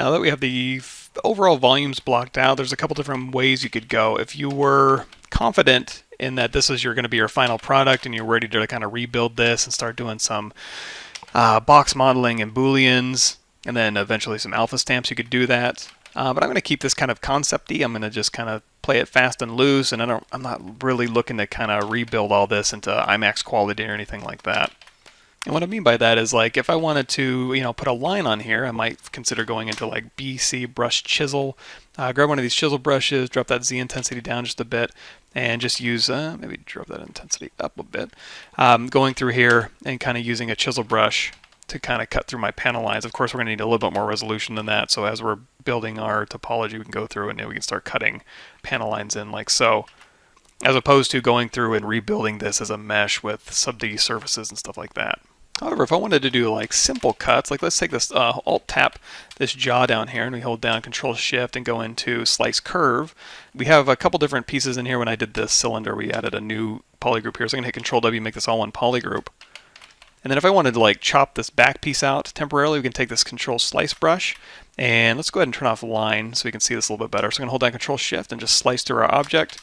Now that we have the overall volumes blocked out, there's a couple different ways you could go. If you were confident in that this is going to be your final product and you're ready to kind of rebuild this and start doing some box modeling and booleans and then eventually some alpha stamps, you could do that. But I'm going to keep this kind of concept-y. I'm going to just kind of play it fast and loose, and I'm not really looking to kind of rebuild all this into IMAX quality or anything like that. And what I mean by that is, like, if I wanted to, put a line on here, I might consider going into like BC brush chisel. Grab one of these chisel brushes, drop that Z intensity down just a bit, and just use, maybe drop that intensity up a bit. Going through here and kind of using a chisel brush to kind of cut through my panel lines. Of course, we're going to need a little bit more resolution than that. So as we're building our topology, we can go through and then we can start cutting panel lines in like so, as opposed to going through and rebuilding this as a mesh with sub-D surfaces and stuff like that. However, if I wanted to do like simple cuts, like let's take this Alt Tap this jaw down here and we hold down Control Shift and go into Slice Curve. We have a couple different pieces in here. When I did this cylinder, we added a new polygroup here. So I'm going to hit Control W, make this all one polygroup. And then if I wanted to like chop this back piece out temporarily, we can take this Control Slice brush and let's go ahead and turn off the line so we can see this a little bit better. So I'm going to hold down Control Shift and just slice through our object.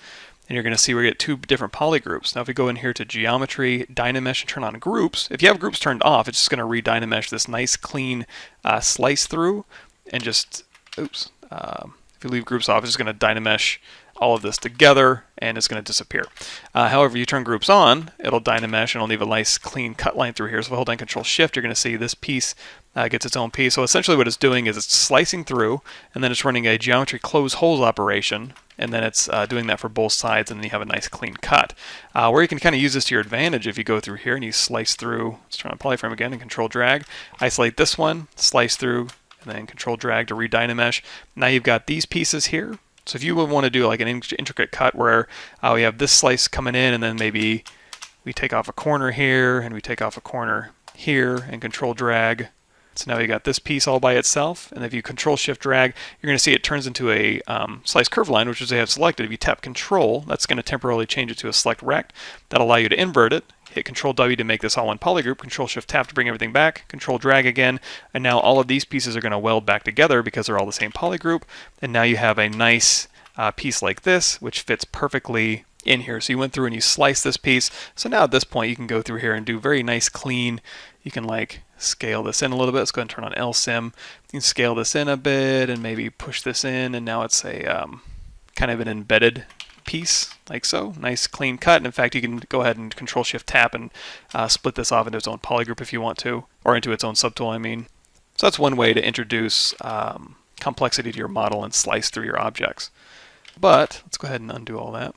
And you're going to see we get two different polygroups. Now if we go in here to Geometry, Dynamesh, and turn on Groups, if you have groups turned off, it's just going to re-Dynamesh this nice clean slice through and just, if you leave groups off, it's just going to Dynamesh all of this together and it's going to disappear. However, you turn groups on, it'll Dynamesh and it'll leave a nice clean cut line through here. So if I hold down Control Shift, you're going to see this piece gets its own piece. So essentially what it's doing is it's slicing through and then it's running a geometry close holes operation, and then it's doing that for both sides, and then you have a nice clean cut. Where you can kind of use this to your advantage if you go through here and you slice through, let's turn on Polyframe again and Control Drag, isolate this one, slice through, and then Control Drag to re-Dynamesh. Now you've got these pieces here. So if you would want to do like an intricate cut where we have this slice coming in and then maybe we take off a corner here and we take off a corner here and Control Drag. So now you got this piece all by itself, and if you Control Shift Drag, you're going to see it turns into a slice curve line, which is they have selected. If you tap Control, that's going to temporarily change it to a select rect. That'll allow you to invert it. Hit Control W to make this all one polygroup, Control Shift Tap to bring everything back, Control Drag again, and now all of these pieces are going to weld back together because they're all the same polygroup, and now you have a nice piece like this, which fits perfectly in here. So you went through and you sliced this piece, so now at this point you can go through here and do very nice clean, you can like scale this in a little bit. Let's go ahead and turn on LSim. You can scale this in a bit and maybe push this in, and now it's a kind of an embedded piece like so. Nice clean cut. And in fact, you can go ahead and Control Shift Tap and split this off into its own polygroup if you want to, or into its own subtool, I mean. So that's one way to introduce complexity to your model and slice through your objects. But let's go ahead and undo all that.